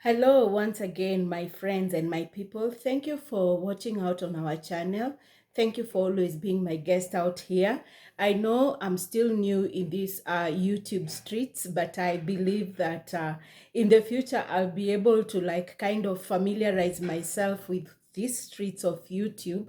Hello, once again, my friends and my people. Thank you for watching out on our channel. Thank you for always being my guest out here. I know I'm still new in these YouTube streets, but I believe that in the future I'll be able to kind of familiarize myself with these streets of YouTube.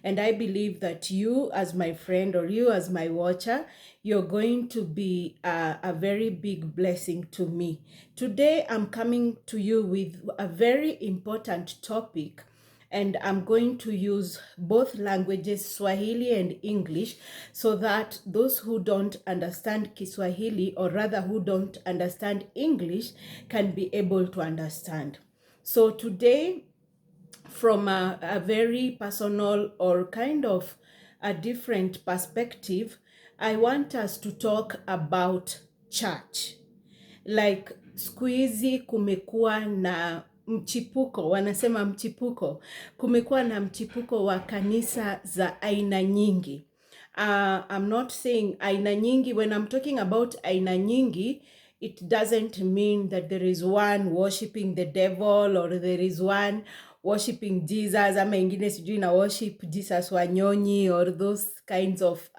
And I believe that you as my friend or you as my watcher, you're going to be a very big blessing to me. Today, I'm coming to you with a very important topic, and I'm going to use both languages, Swahili and English, so that those who don't understand Kiswahili, or rather who don't understand English, can be able to understand. So today, from a very personal or kind of a different perspective, I want us to talk about church. Like siku hizi kumekuwa na mchipuko, wanasema mchipuko, kumekuwa na mchipuko wa kanisa za aina nyingi. I'm not saying aina nyingi. When I'm talking about aina nyingi, it doesn't mean that there is one worshiping the devil or there is one worshiping Jesus ama ingine sijui na worship Jesus Wanyonyi or those kinds of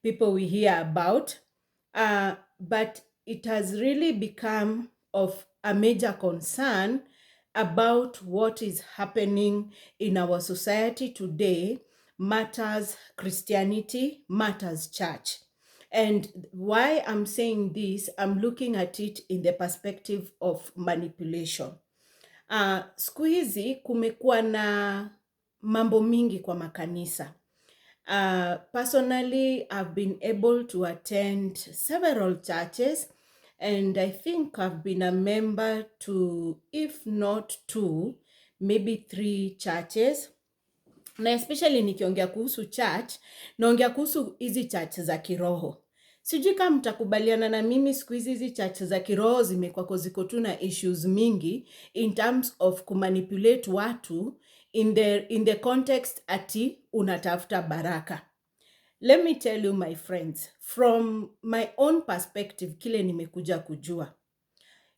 people we hear about. But it has really become of a major concern about what is happening in our society today. Matters Christianity, matters church. And why I'm saying this, I'm looking at it in the perspective of manipulation. Siku hizi kumekuwa na mambo mingi kwa makanisa. Personally, I've been able to attend several churches, and I think I've been a member to, if not two, maybe three churches. Na especially nikiongea kuhusu church, naongea kuhusu hizi church za kiroho. Sijui kama mtakubaliana na mimi, siku hizi church za kiroho zimekuwa ziko tu na issues mingi in terms of kumanipulate watu in the context ati unatafuta baraka. Let me tell you, my friends, from my own perspective, kile nimekuja kujua,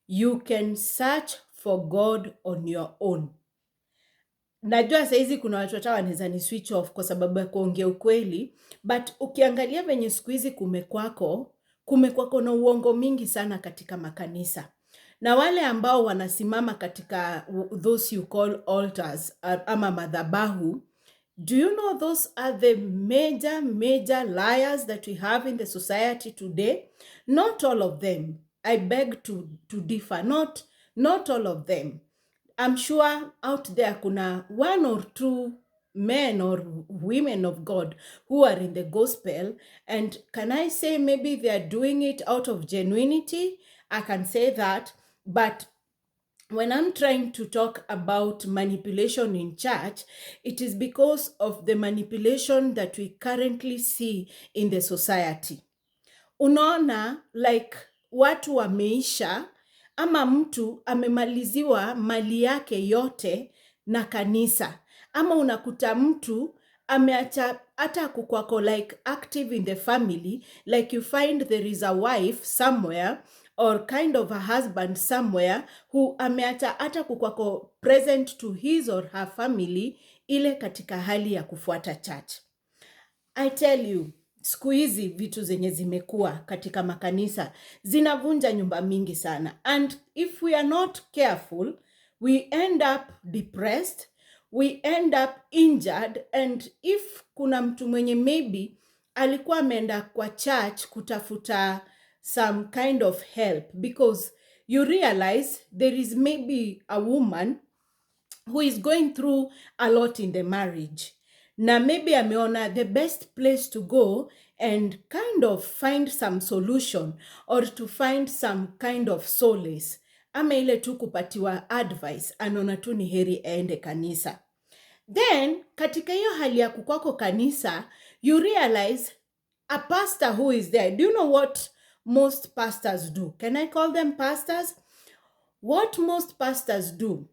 you can search for God on your own. Najua saizi kuna watu hata wanaweza ni switch off kwa sababu ya kuongea ukweli, but ukiangalia venye siku hizi kumekwako na uongo mingi sana katika makanisa. Na wale ambao wanasimama katika those you call altars ama madhabahu, do you know those are the major liars that we have in the society today? Not all of them. I beg to differ. Not all of them. I'm sure out there kuna one or two men or women of God who are in the gospel, and can I say maybe they are doing it out of genuinity? I can say that, but when I'm trying to talk about manipulation in church, it is because of the manipulation that we currently see in the society. Unaona, like watu wameisha ama mtu amemaliziwa mali yake yote na kanisa, ama unakuta mtu ameacha hata kukwako like active in the family, like you find there is a wife somewhere or kind of a husband somewhere who ameacha hata kukwako present to his or her family, ile katika hali ya kufuata church. I tell you, siku hizi vitu zenye zimekuwa katika makanisa zinavunja nyumba mingi sana, and if we are not careful, we end up depressed, we end up injured. And if kuna mtu mwenye maybe alikuwa ameenda kwa church kutafuta some kind of help, because you realize there is maybe a woman who is going through a lot in the marriage, na maybe ameona the best place to go and kind of find some solution or to find some kind of solace, ama ile tu kupatiwa advice, anaona tu ni heri aende kanisa. Then katika hiyo hali ya kukwako kanisa, you realize a pastor who is there. Do you know what most pastors do? Can I call them pastors? What most pastors do,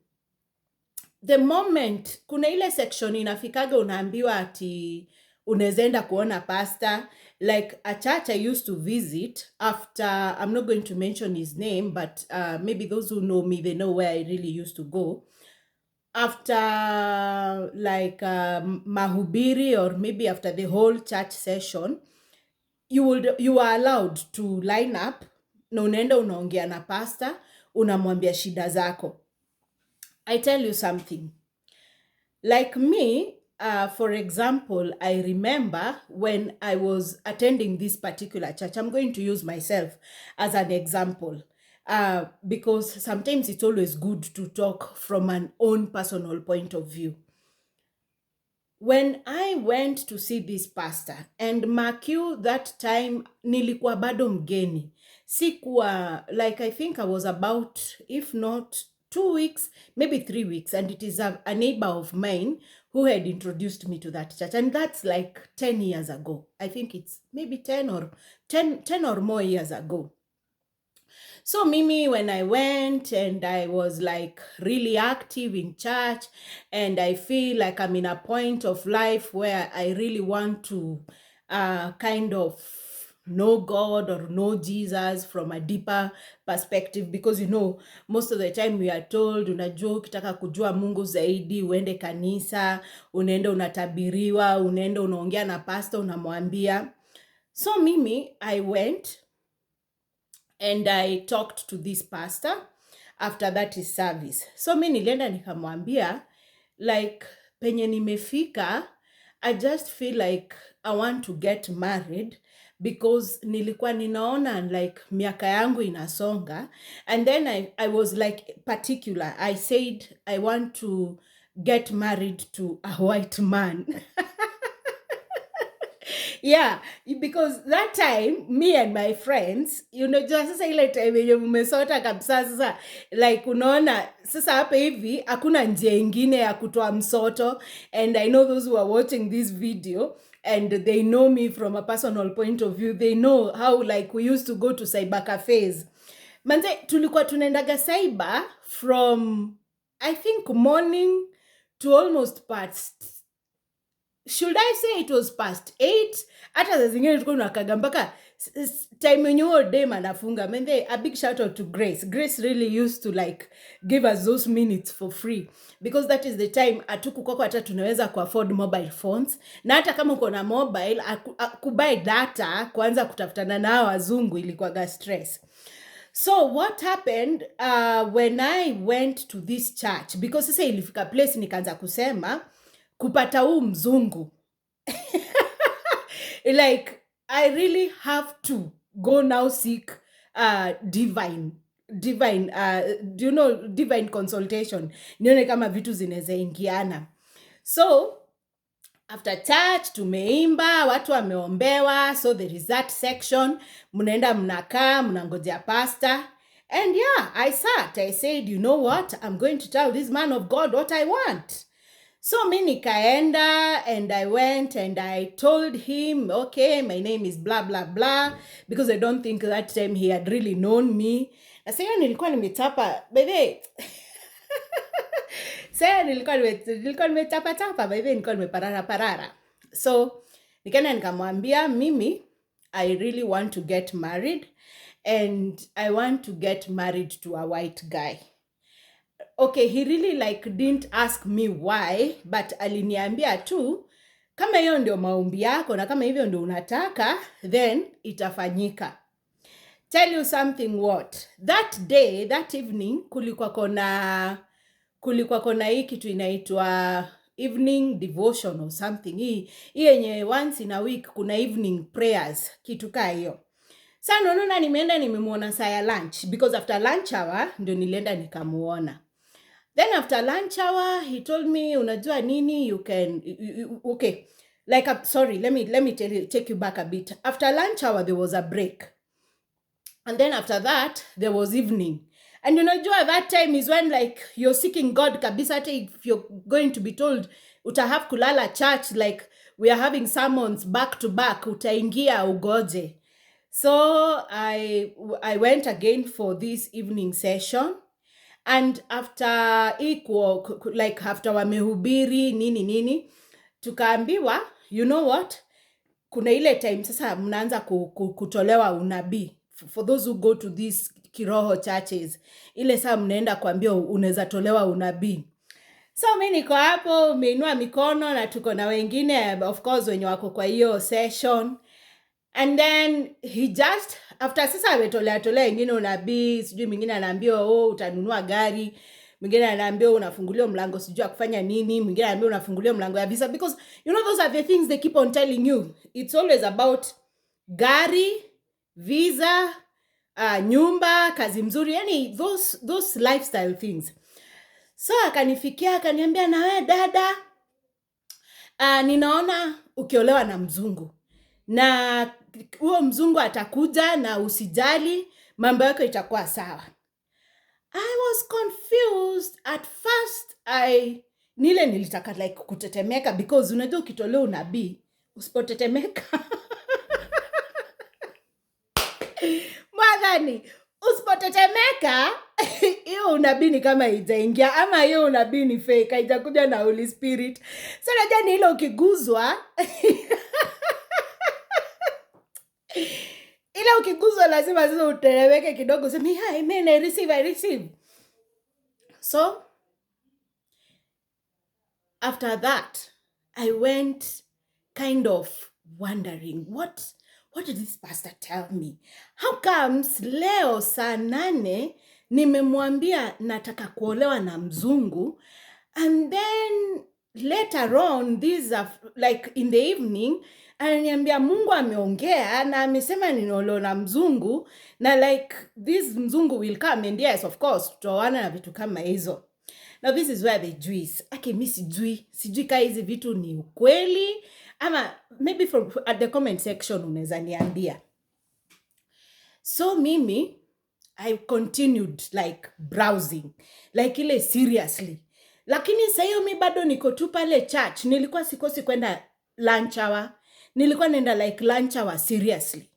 the moment kuna ile section inafikaga unaambiwa ati unawezaenda kuona pastor, like a church I used to visit after, I'm not going to mention his name, but maybe those who know me, they know where I really used to go. After like mahubiri, or maybe after the whole church session, you are allowed to line up na unaenda unaongea na pastor, unamwambia shida zako. I tell you something. Like me, for example, I remember when I was attending this particular church, I'm going to use myself as an example, because sometimes it's always good to talk from an own personal point of view. When I went to see this pastor, and mark you, that time nilikuwa bado mgeni. Sikuwa, like I think I was about, if not 2 weeks, maybe 3 weeks, and it is a neighbor of mine who had introduced me to that church, and that's like 10 years ago. I think it's maybe 10 or more years ago. So Mimi, when I went and I was like really active in church, and I feel like I'm in a point of life where I really want to kind of know God or know Jesus from a deeper perspective, because most of the time we are told, unajua ukitaka kujua Mungu zaidi uende kanisa, unaenda unatabiriwa, unaenda unaongea na pastor unamwambia. So Mimi, I went and I talked to this pastor after that is service. So mi nilienda nikamwambia, like penye nimefika, I just feel like I want to get married, because nilikuwa ninaona like miaka yangu inasonga, and then I was like particular. I said I want to get married to a white man. Yeah, because that time me and my friends, just sasa ile time yenye mmesota kabisa sasa, like unaona sasa hapa hivi hakuna njia ingine ya kutoa msoto, and I know those who are watching this video and they know me from a personal point of view, they know how like we used to go to cyber cafes. Manze tulikuwa tunaendaga cyber from I think morning to almost past, should I say it was past 8? Hata za zingine tulikuwa tunakaga mpaka time yenye huo dem anafunga. A big shout out to Grace. Grace really used to like give us those minutes for free, because that is the time hatukukwako hata tunaweza afford mobile phones, na hata kama uko na mobile kubuy data kuanza kutafutana na wazungu ilikuwaga stress. So what happened when I went to this church, because sasa ilifika place nikaanza kusema kupata huu mzungu like I really have to go now seek divine divine consultation, nione kama vitu zinaweza ingiana. So after church tumeimba, watu wameombewa, so there is that section, mnaenda mnakaa mnangojea pastor. And yeah, I said, you know what, I'm going to tell this man of God what I want. So mi nikaenda, and I went and I told him, okay, my name is blah blah blah, because I don't think that time he had really known me. Na sasa nilikuwa nimetapa bebe sasa nilikuwa nimetapa tapa bebe, nilikuwa nimeparara. So nikaenda nikamwambia, mimi I really want to get married, and I want to get married to a white guy. Okay, he really like didn't ask me why, but aliniambia tu kama hiyo ndio maombi yako na kama hivyo ndio unataka, then itafanyika. Tell you something what, that day, that evening, kulikuwa kona hii kitu inaitwa evening devotion or something. Hii yenye once in a week kuna evening prayers, kitu kaa hiyo. Sasa unaona nimeenda nimemuona saa ya lunch, because after lunch hour ndio nilienda nikamuona. Then after lunch hour, he told me, unajua nini, you can, okay, like, sorry, let me take you back a bit. After lunch hour, there was a break. And then after that, there was evening. And unajua, that time is when, like, you're seeking God kabisa. If you're going to be told, utahave kulala church, like, we are having sermons back to back, utaingia ugoje. So I went again for this evening session. And after like after wamehubiri nini tukaambiwa, you know what, kuna ile time sasa mnaanza kutolewa unabii. For those who go to these kiroho churches, ile saa mnaenda kuambia unaweza tolewa unabii. So mimi niko hapo, nimeinua mikono na tuko na wengine of course wenye wako kwa hiyo session. And then he just after sasa ametolea wengine unabii, sijui mwingine anaambiwa utanunua gari, mwingine anaambiwa unafunguliwa mlango sijui kufanya nini, mwingine anaambiwa unafunguliwa mlango ya visa, because you know those are the things they keep on telling you. It's always about gari, visa, nyumba, kazi mzuri, yani those lifestyle things. So akanifikia akaniambia, na wewe dada, ninaona ukiolewa na mzungu, na huo mzungu atakuja na usijali, mambo yako itakuwa sawa. I was confused at first. Nilitaka like kutetemeka, because unajua ukitolewa unabii usipotetemeka madhani usipotetemeka hiyo unabii ni kama itaingia, ama hiyo unabii ni fake, haijakuja na Holy Spirit. So najua ni ile ukiguzwa ile ukiguzwa lazima sasa uteleweke kidogo, useme yeah, amen, I receive. So after that I went kind of wondering, what did this pastor tell me? How comes leo saa 8 nimemwambia nataka kuolewa na mzungu, and then later on this like in the evening ananiambia Mungu ameongea na amesema ninaolewa na mzungu, na like this mzungu will come, and yes of course tutaoana na vitu kama hizo. Now this is where the juice. Mimi sijui kama hizi vitu ni ukweli, ama maybe from at the comment section unaweza niambia. So mimi I continued like browsing, like ile seriously. Lakini sasa hiyo mimi bado niko tu pale church. Nilikuwa sikosi kwenda lunch hour. Nilikuwa naenda like lunch hour seriously.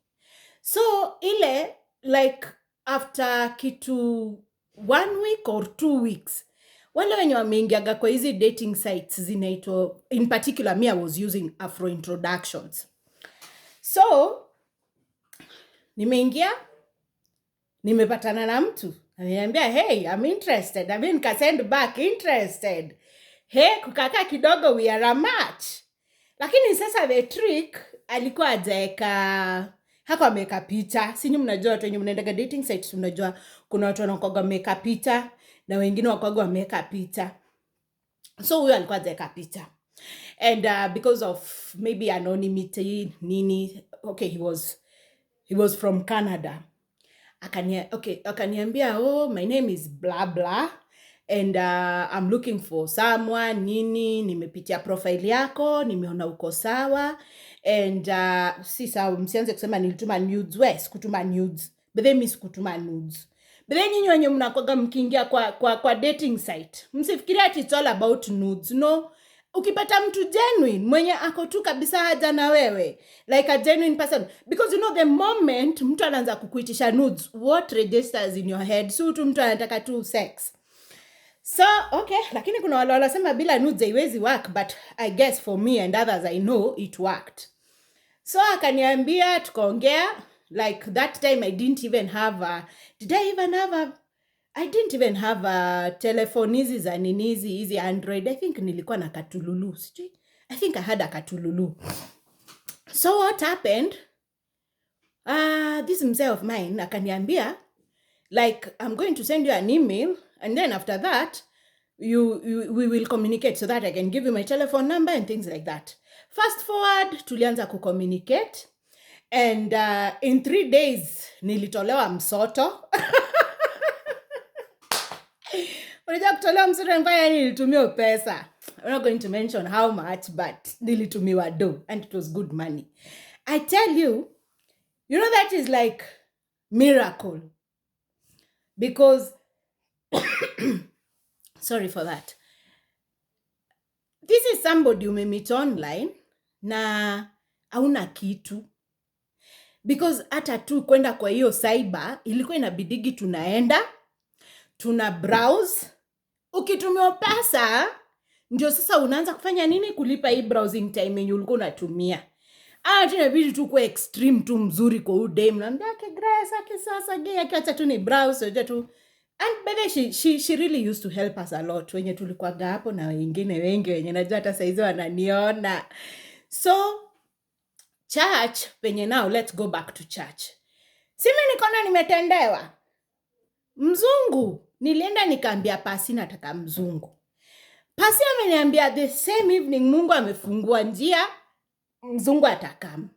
So ile like after kitu 1 week or 2 weeks, wale wenye wameingiaga kwa hizi dating sites zinaitwa, in particular me I was using Afro Introductions. So nimeingia, nimepatana na mtu, ananiambia hey, I'm interested. I mean, ka send back interested. Hey, kukaka kidogo we are a match. Lakini sasa the trick alikuwa ajaeka, hako ameka picha. Sinyi mnajua watu wenye mnaendaga dating sites, mnajua kuna watu wanakuwaga wameka picha na wengine wakuwaga wameka picha. So huyo alikuwa ajaeka picha. And because of maybe anonymity nini, okay, he was from Canada. Akaniambia, oh, my name is blah blah, and I'm looking for someone nini, nimepitia profile yako, nimeona uko sawa, and si sawa, msianze kusema nilituma nudes, kutuma nudes, but then miss kutuma nudes. But then nyinyi wenye mnakoga mkiingia kwa dating site, msifikiria ati it's all about nudes. No, ukipata mtu genuine mwenye ako tu kabisa haja na wewe, like a genuine person, because you know the moment mtu anaanza kukuitisha nudes, what registers in your head? So tu mtu anataka tu sex. So okay, lakini kuna wale wanasema bila nudes haiwezi work, but I guess for me and others I know it worked. So akaniambia, tukaongea, like that time I didn't even have a telephone hizi za ninizi, hizi Android. I think nilikuwa na katululu. I think I had a katululu. So what happened? This mzee of mine akaniambia, like, I'm going to send you an email, and then after that, we will communicate so that I can give you my telephone number and things like that. Fast forward, tulianza kucommunicate, and in 3 days, nilitolewa msoto. Unajua kutolewa msoto nifanya nilitumia pesa. I'm not going to mention how much, but nilitumiwa do, and it was good money. I tell you, you know that is like miracle. Because, sorry for that. This is somebody you may meet online, na hauna kitu. Because hata tu kwenda kwa hiyo cyber, ilikuwa inabidigi tunaenda, tuna browse. Ukitumiwa pesa, ndio sasa unaanza kufanya nini? Kulipa hii browsing time yenye ulikuwa unatumia. Tunabidi tu kuwa extreme tu mzuri kwa udem. Naambia Grace sasa acha tu ni browse acha tu. And by the way, she really used to help us a lot wenye tulikuwaga hapo na wengine wengi wenye najua hata saizi wananiona. So church penye now, let's go back to church. Simi nikona nimetendewa mzungu. Nilienda nikaambia pasi nataka mzungu. Pasi ameniambia the same evening Mungu amefungua njia, mzungu atakam.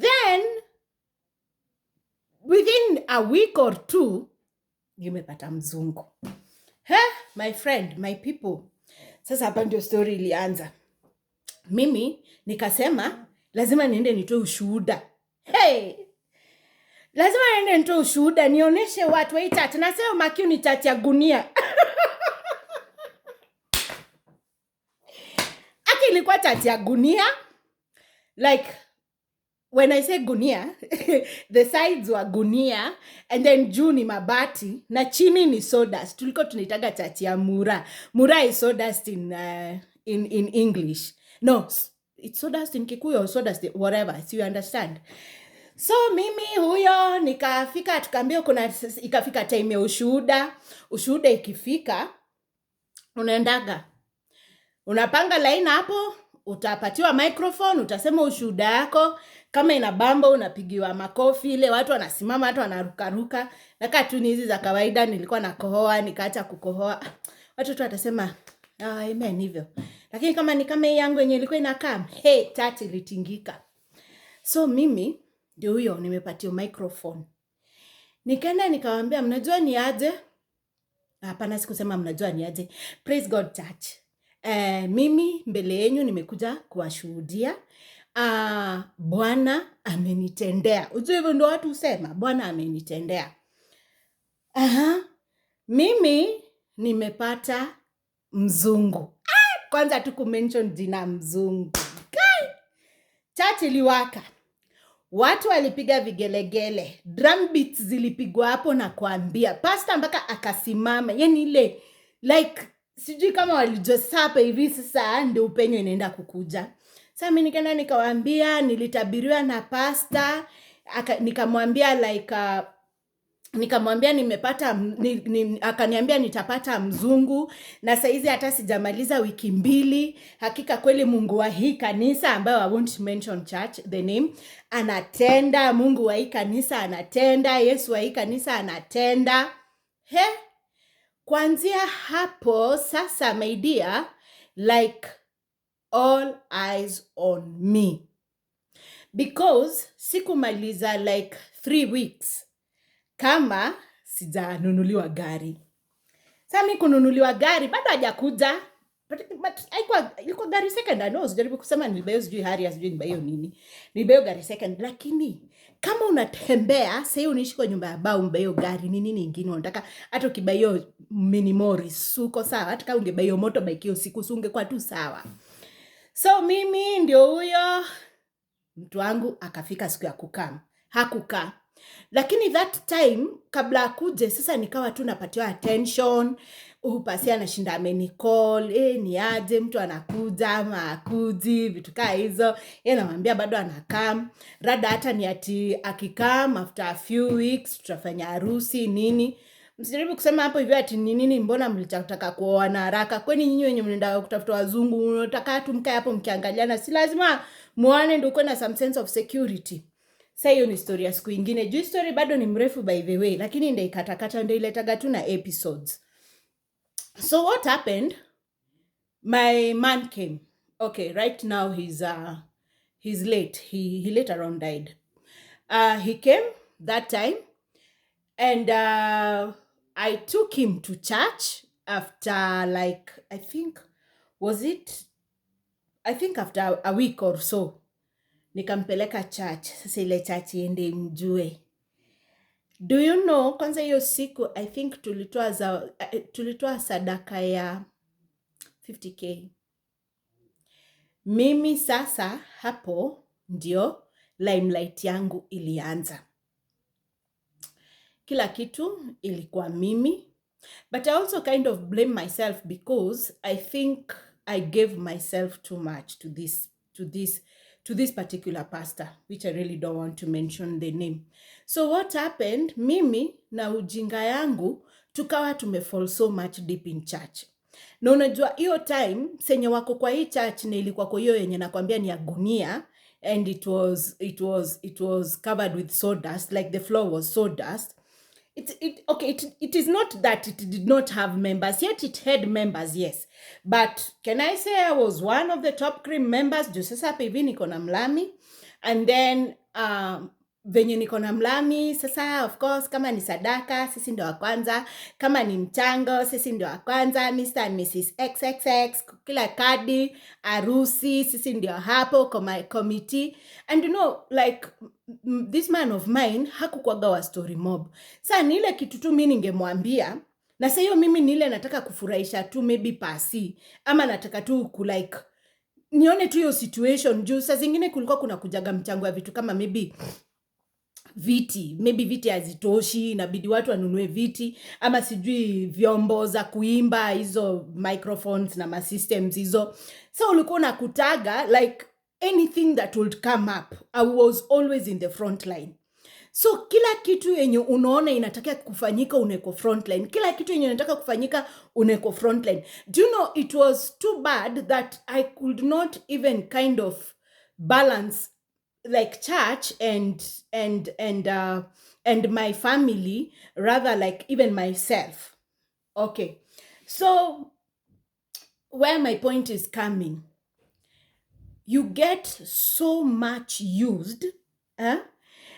Then within a week or two nimepata mzungu. My friend, my people. Sasa hapa ndio story ilianza. Mimi nikasema lazima niende nitoe ushuhuda. Lazima niende nitoe ushuhuda nionyeshe watu wa church. Nasema Makiu ni church ya gunia. Ilikuwa church ya gunia. Like when I say gunia, the sides were gunia and then juu ni mabati na chini ni sawdust. Tulikuwa tunaitaga church ya mura. Mura is sawdust in English. No, it's sawdust in Kikuyu or sawdust whatever, so you understand. So mimi huyo nikafika tukaambia ikafika time ya ushuhuda. Ushuhuda ikifika unaendaga. Unapanga line hapo, utapatiwa microphone, utasema ushuhuda yako. Kama inabamba unapigiwa makofi, ile watu wanasimama, watu wanarukaruka. Na katuni hizi za kawaida nilikuwa nakohoa, nikaacha kukohoa. Watu tu watasema amen hivyo. Lakini kama ni kama hii yangu yenye ilikuwa inakaa, church ilitingika. So mimi ndio huyo nimepatiwa microphone. Nikaenda nikawaambia mnajua ni aje? Hapana sikusema mnajua ni aje. Praise God church. Mimi mbele yenu nimekuja kuwashuhudia. Bwana amenitendea. Unajua hivyo ndio watu husema, Bwana amenitendea. Mimi nimepata mzungu. Kwanza tu kumention jina mzungu. Church iliwaka. Watu walipiga vigelegele. Drum beats zilipigwa hapo na kuambia. Pastor mpaka akasimama. Yani ile like sijui kama walijosapa hivi sasa ndio upenyo inaenda kukuja. Sasa mimi nikaenda nikawaambia, nilitabiriwa na pastor, nikamwambia like nikamwambia nimepata akaniambia nitapata mzungu na saizi hata sijamaliza wiki 2. Hakika kweli Mungu wa hii kanisa ambayo I won't mention church the name anatenda. Mungu wa hii kanisa anatenda. Yesu wa hii kanisa anatenda. Kuanzia hapo sasa my dear, like all eyes on me. Because sikumaliza like 3 weeks kama sijanunuliwa gari. Sasa mimi kununuliwa gari bado hajakuja. But ilikuwa gari second. I know sijaribu kusema nilibayo sijui Harrier sijui nibayo nini. Nilibayo gari second, lakini kama unatembea sasa unaishi kwa nyumba ya bao mbayo gari ni nini nyingine unataka? Hata ukibayo mini Morris uko sawa, hata kama ungebayo motorbike hiyo siku ungekuwa tu sawa. So mimi ndio huyo mtu wangu akafika siku ya kukaa. Hakukaa. Lakini that time kabla akuje sasa nikawa tu napatiwa attention. Pasi anashinda amenicall, ni aje mtu anakuja ama akuji, vitu kaa hizo. Namwambia bado anakam. Rada hata ni ati akikam after a few weeks tutafanya harusi nini. Msijaribu kusema hapo hivyo ati nini mbona mlitaka kuoana haraka. Kwani nyinyi wenye mnaenda kutafuta wazungu unataka tu mkae hapo mkiangaliana, si lazima muone ndio uko na some sense of security. Sasa hiyo ni story ya siku nyingine. Juu story bado ni mrefu by the way, lakini ndio ikatakata ndio iletaga tu na episodes. So what happened? My man came. Okay, right now he's late. He later on died. He came that time and I took him to church after like I think after a week or so. Nikampeleka church. Sasa ile church iende mjue. Do you know, kwanza hiyo siku I think tulitoa sadaka ya 50k. Mimi sasa hapo ndio limelight yangu ilianza. Kila kitu ilikuwa mimi. But I also kind of blame myself because I think I gave myself too much to to this particular pastor, which I really don't want to mention the name. So what happened, mimi na ujinga yangu tukawa tumefall so much deep in church. Na unajua hiyo time senye wako kwa hii church na ilikuwa kwa hiyo yenye nakwambia ni ya gunia, and it was covered with sawdust, like the floor was sawdust. It is not that it did not have members, yet it had members, yes. But can I say I was one of the top cream members? Juu sasa hapa hivi niko na mlami. And then venye niko na mlami, sasa of course kama ni sadaka, sisi ndio wa kwanza. Kama ni mchango, sisi ndio wa kwanza. Mr. and Mrs. XXX, kila kadi, arusi, sisi ndio hapo, committee. And you know, like, this man of mine hakukuwaga wa story mob. Sasa ni ile kitu tu mimi ningemwambia, na sasa hiyo mimi ni ile nataka kufurahisha tu maybe pasi, ama nataka tu like nione tu hiyo situation. Juu saa zingine kulikuwa kuna kujaga mchango ya vitu kama maybe viti hazitoshi, inabidi watu wanunue viti, ama sijui vyombo za kuimba, hizo microphones na ma systems hizo. So ulikuwa unakutaga like anything that would come up, I was always in the front line. So kila kitu yenye unaona inataka kufanyika uneko frontline. Kila kitu yenye inataka kufanyika uneko frontline. Do you know, it was too bad that I could not even kind of balance like church and my family, rather like even myself. Okay. So where my point is coming, you get so much used,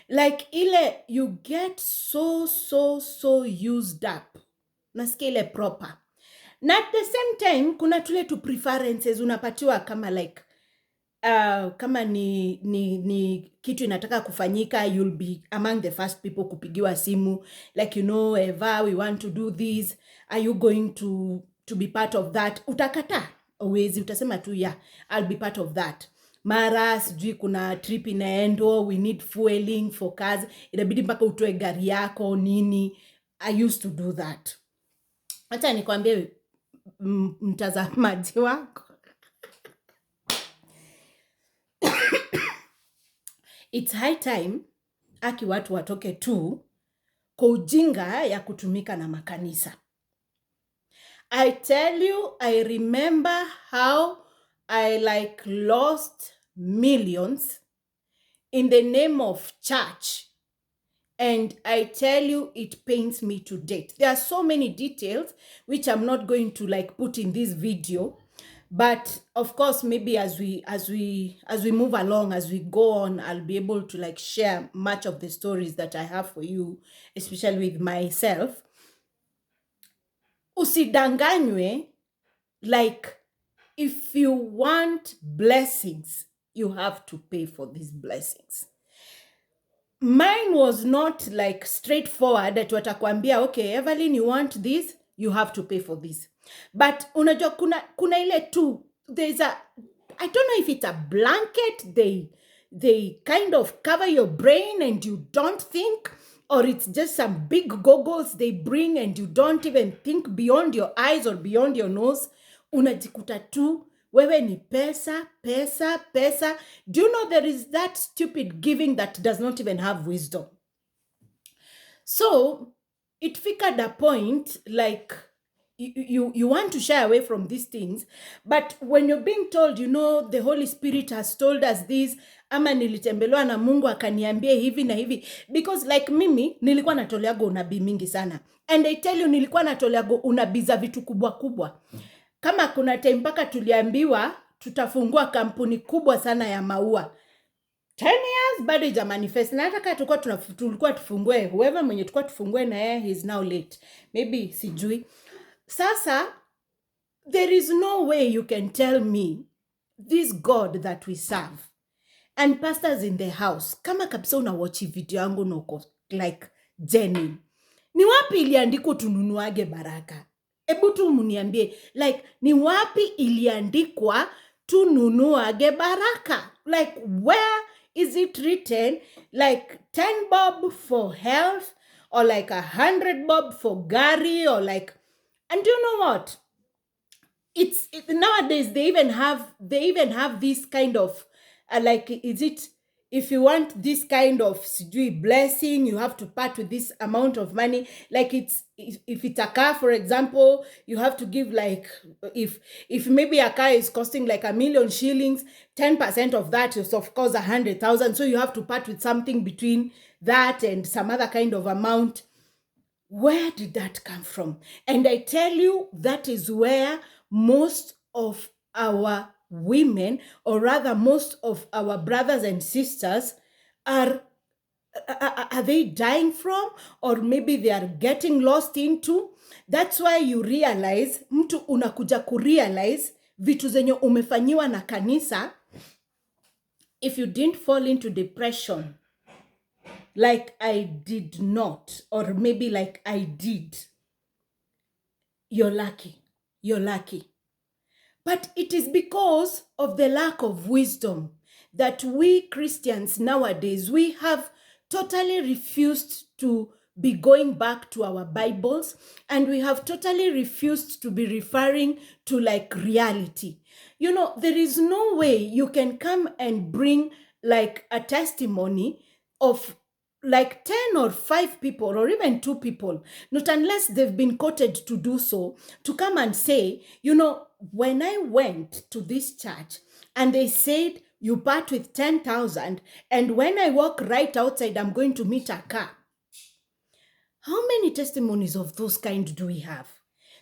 like ile you get so used up, nasikia ile proper, na at the same time kuna tule tu preferences unapatiwa kama like kama ni kitu inataka kufanyika, you'll be among the first people kupigiwa simu, like, you know, Eva, we want to do this, are you going to be part of that? Utakata uwezi, utasema tu yeah, I'll be part of that. Mara sijui kuna trip inaendo, we need fueling for cars, inabidi mpaka utoe gari yako nini. I used to do that. Hata nikwambie mtazamaji wako, it's high time aki watu watoke tu kwa ujinga ya kutumika na makanisa. I tell you, I remember how I like lost millions in the name of church. And I tell you, it pains me to date. There are so many details which I'm not going to like put in this video. But of course, maybe as we move along, as we go on, I'll be able to like share much of the stories that I have for you, especially with myself. Usidanganywe, like, if you want blessings, you have to pay for these blessings. Mine was not like straightforward that watakwambia, okay, Evelyn, you want this, you have to pay for this. But unajua kuna ile tu, there's a, I don't know if it's a blanket, they kind of cover your brain and you don't think, or it's just some big goggles they bring and you don't even think beyond your eyes or beyond your nose. Unajikuta tu wewe ni pesa. Do you know there is that stupid giving that does not even have wisdom? So it figured a point like you want to shy away from these things, but when you're being told, you know, the Holy Spirit has told us this, ama nilitembelewa na Mungu akaniambia hivi na hivi, because like mimi nilikuwa natoleago unabii mingi sana, and I tell you, nilikuwa natoleago unabii za vitu kubwa. Kama kuna time mpaka tuliambiwa tutafungua kampuni kubwa sana ya maua. 10 years bado ija manifest. Na hata kama tulikuwa tufungue, whoever mwenye tulikuwa tufungue na yeye, he is now late. Maybe sijui. Sasa, there is no way you can tell me this God that we serve and pastors in the house, kama kabisa unawachi video yangu na uko like genuine, ni wapi iliandikwa tununuage baraka? Ebu tu muniambie, like, ni wapi iliandikwa tununuage baraka? Like, where is it written? Like 10 bob for health, or like 100 bob for gari, or like, and do you know what? It's nowadays they even have this kind of like, is it, if you want this kind of blessing, you have to part with this amount of money. Like, it's, if it's a car, for example, you have to give, like, if maybe a car is costing like 1,000,000 shillings, 10% of that is of course 100,000. So you have to part with something between that and some other kind of amount. Where did that come from? And I tell you, that is where most of our women, or rather most of our brothers and sisters, are they dying from, or maybe they are getting lost into. That's why you realize, mtu unakuja kurealize vitu zenye umefanyiwa na kanisa. If you didn't fall into depression like I did not, or maybe like I did, you're lucky. You're lucky. But it is because of the lack of wisdom that we Christians nowadays, we have totally refused to be going back to our Bibles, and we have totally refused to be referring to like reality. You know, there is no way you can come and bring like a testimony of like 10 or 5 people, or even 2 people, not unless they've been quoted to do so, to come and say, you know, when I went to this church and they said you part with 10,000, and when I walk right outside, I'm going to meet a car. How many testimonies of those kind do we have?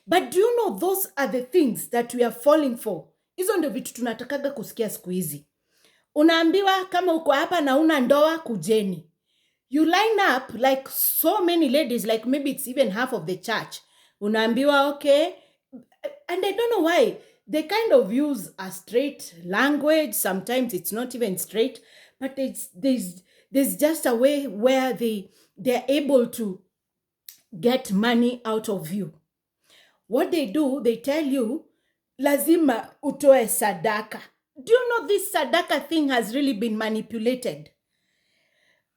But do you know, those are the things that we are falling for. Hizo ndio vitu tunatakaga kusikia siku hizi. Unaambiwa kama uko hapa na una ndoa, kujeni. You line up like so many ladies, like maybe it's even half of the church. Unaambiwa, okay. And I don't know why. They kind of use a straight language. Sometimes it's not even straight, but there's just a way where they're able to get money out of you. What they do, they tell you, lazima utoe sadaka. Do you know this sadaka thing has really been manipulated?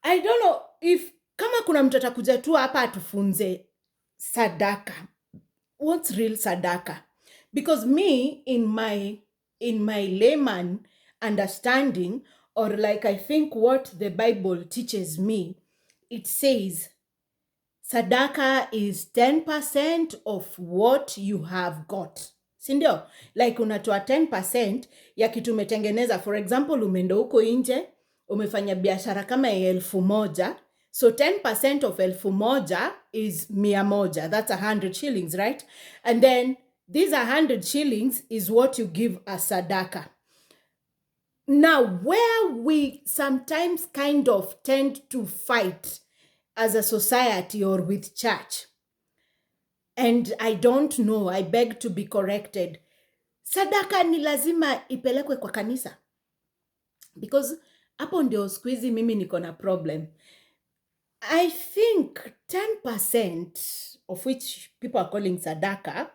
I don't know if kama kuna mtu atakuja tu hapa atufunze sadaka. What's real sadaka? Because me, in my layman understanding, or like I think what the Bible teaches me, it says sadaka is 10% of what you have got. Sindio? Like unatoa 10% ya kitu umetengeneza. For example, umeenda huko nje, umefanya biashara kama ya 1,000. So 10% of 1,000 is 100. That's 100 shillings, right? And then these 100 shillings is what you give as sadaka. Now, where we sometimes kind of tend to fight as a society or with church, and I don't know, I beg to be corrected, sadaka ni lazima ipelekwe kwa kanisa. Because hapo ndio siku hizi mimi niko na problem. I think 10% of which people are calling sadaka,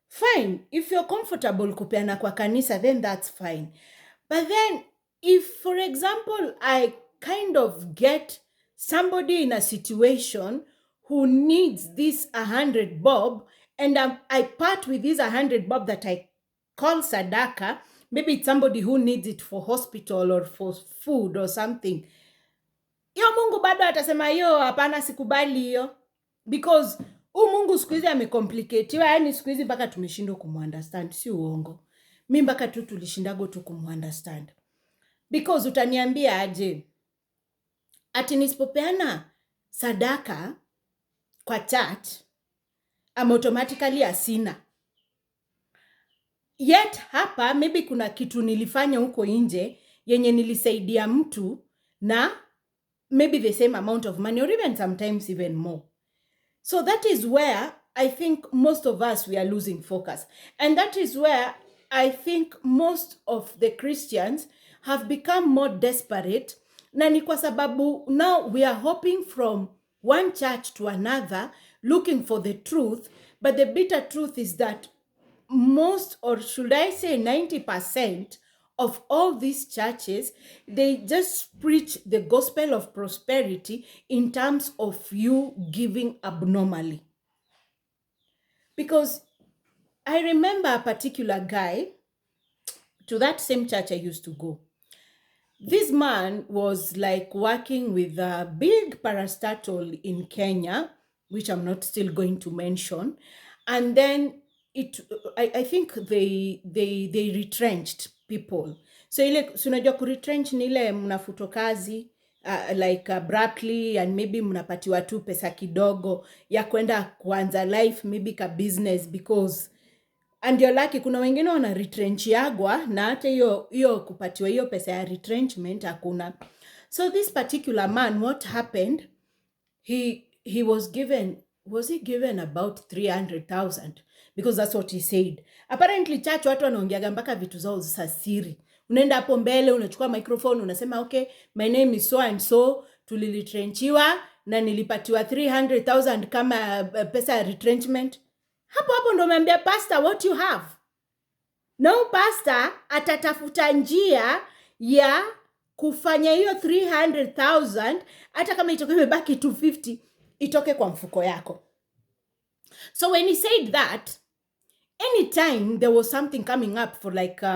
fine. If you're comfortable kupeana kwa kanisa, then that's fine. But then, if, for example, I kind of get somebody in a situation who needs this 100 bob, and I part with this 100 bob that I call sadaka, maybe it's somebody who needs it for hospital or for food or something, yo Mungu bado atasema yo hapana, sikubali hiyo. Because Mungu siku hizi amecomplicatiwa, yani siku hizi mpaka tumeshindwa kumuunderstand, si uongo. Mimi mpaka tu tulishindago tu kumuunderstand. Because utaniambia aje, ati nisipopeana sadaka kwa church, I'm automatically asina. Yet hapa maybe kuna kitu nilifanya huko nje yenye nilisaidia mtu na maybe the same amount of money, or even sometimes even more. So that is where I think most of us, we are losing focus. And that is where I think most of the Christians have become more desperate. Na ni kwa sababu now we are hopping from one church to another, looking for the truth. But the bitter truth is that most, or should I say 90% of all these churches, they just preach the gospel of prosperity in terms of you giving abnormally. Because I remember a particular guy, to that same church I used to go. This man was like working with a big parastatal in Kenya, which I'm not still going to mention. And then I think they retrenched people. So ile si unajua kuretrench ni ile mnafutwa kazi like abruptly, and maybe mnapatiwa tu pesa kidogo ya kwenda kuanza life maybe ka business, because and you're lucky, kuna wengine wana retrenchiagwa na hata hiyo kupatiwa hiyo pesa ya retrenchment hakuna. So this particular man, what happened, he was he given about 300,000, because that's what he said. Apparently church watu wanaongeaga mpaka vitu zao za siri. Unaenda hapo mbele, unachukua microphone, unasema okay, my name is so and so, tulilitrenchiwa na nilipatiwa 300,000 kama pesa ya retrenchment. Hapo ndo umeambia pastor what you have. No, pastor atatafuta njia ya kufanya hiyo 300,000 hata kama itoke imebaki 250 itoke kwa mfuko yako. So when he said that, anytime there was something coming up for like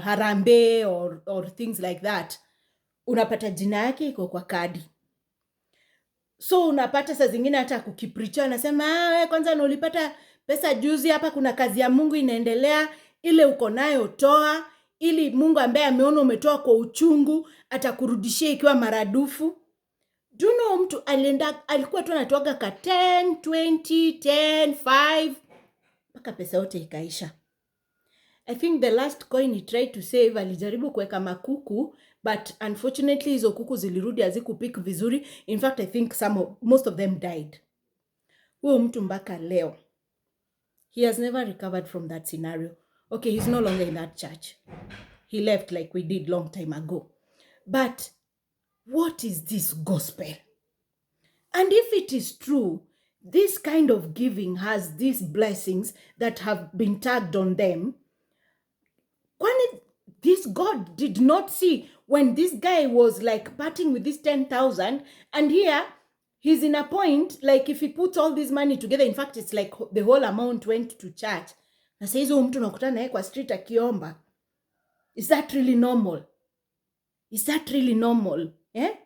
harambe or things like that, unapata jina yake iko kwa kadi. So unapata saa zingine hata kukipricha anasema wewe kwanza ulipata pesa juzi, hapa kuna kazi ya Mungu inaendelea, ile uko nayo toa, ili Mungu ambaye ameona umetoa kwa uchungu atakurudishia ikiwa maradufu. Do you know mtu alikuwa tu anatoaga ka 10, 20, 10, 5 mpaka pesa yote ikaisha. I think the last coin he tried to save, alijaribu kuweka makuku, but unfortunately hizo kuku zilirudi hazikupik vizuri. In fact, I think most of them died. Huyo mtu mpaka leo, he has never recovered from that scenario. Okay, he's no longer in that church. He left like we did long time ago. But what is this gospel? And if it is true, this kind of giving has these blessings that have been tagged on them, when this God did not see when this guy was like parting with this 10,000, and here he's in a point like if he puts all this money together, in fact it's like the whole amount went to church. Na sasa hizo mtu nakutana naye kwa street akiomba. Is that really normal? Is that really normal? Eh?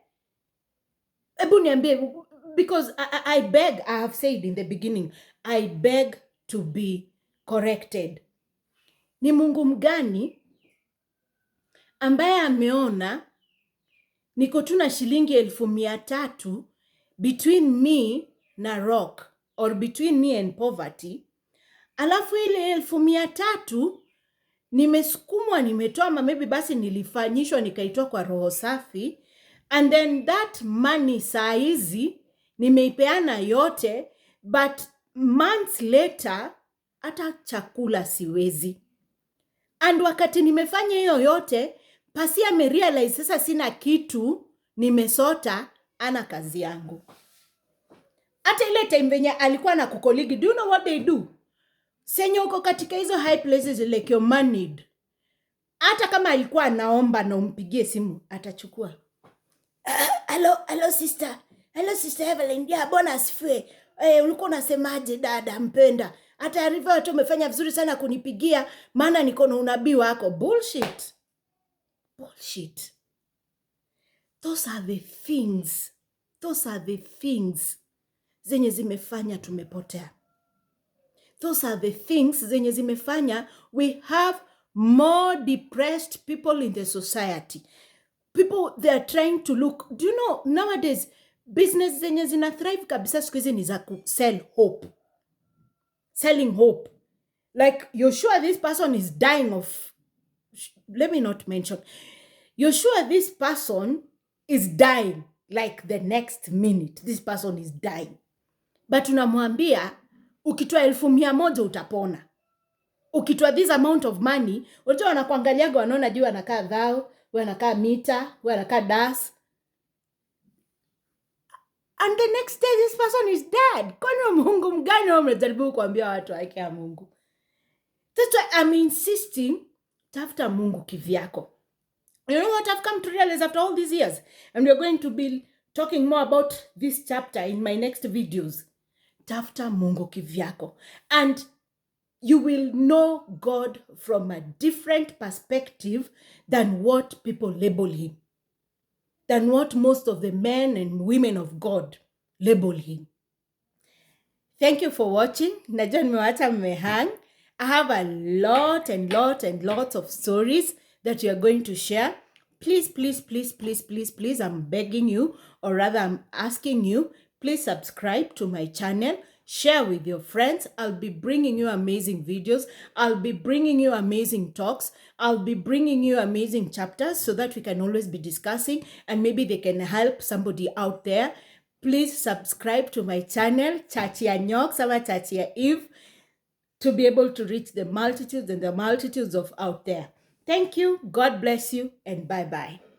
Ebu niambie, because I beg, I have said in the beginning, I beg to be corrected. Ni Mungu mgani ambaye ameona niko tu na shilingi 1,300 between me na rock, or between me and poverty, alafu ile 1,300 nimesukumwa, nimetoa, maybe basi nilifanyishwa nikaitoa kwa roho safi, and then that money saa hizi nimeipeana yote, but months later hata chakula siwezi. And wakati nimefanya hiyo yote, pasi amerealize sasa sina kitu, nimesota, ana kazi yangu. Hata ile time venye alikuwa na kukoligi, do you know what they do? Senye uko katika hizo high places like you're moneyed, hata kama alikuwa anaomba na umpigie simu, atachukua. Hello sister. Hello sister Evelyn. Yeah, bwana asifiwe. Ulikuwa unasemaje dada mpenda? Hata arifa watu umefanya vizuri sana kunipigia, maana niko na unabii wako. Bullshit. Bullshit. Those are the things zenye zimefanya tumepotea. Those are the things zenye zimefanya we have more depressed people in the society. People, they are trying to look. Do you know, nowadays, business zenye zina thrive kabisa siku hizi ni za sell hope. Selling hope. Like, you're sure this person is dying of, let me not mention. You're sure this person is dying like the next minute. This person is dying. But unamwambia, ukitoa 1,100 utapona. Ukitoa this amount of money, watu wanakuangaliaga wanaona juu anakaa dhao, wanakaa mita, wanakaa das. And the next day this person is dead. Kwani Mungu mgani wamejaribu kuambia watu wake ya Mungu? That's why I'm insisting, tafuta Mungu kivyako. You know what I've come to realize after all these years? And we're going to be talking more about this chapter in my next videos. Tafuta Mungu kivyako. And you will know God from a different perspective than what people label him, than what most of the men and women of God label him. Thank you for watching. Najua nimewacha mmehang. I have a lot and lots of stories that we are going to share. Please, please, please, please, please, please, I'm begging you, or rather I'm asking you, please subscribe to my channel. Share with your friends. I'll be bringing you amazing videos. I'll be bringing you amazing talks. I'll be bringing you amazing chapters so that we can always be discussing and maybe they can help somebody out there. Please subscribe to my channel, Chachia Nyok, Sama Chachia Eve, to be able to reach the multitudes and the multitudes of out there. Thank you. God bless you and bye-bye.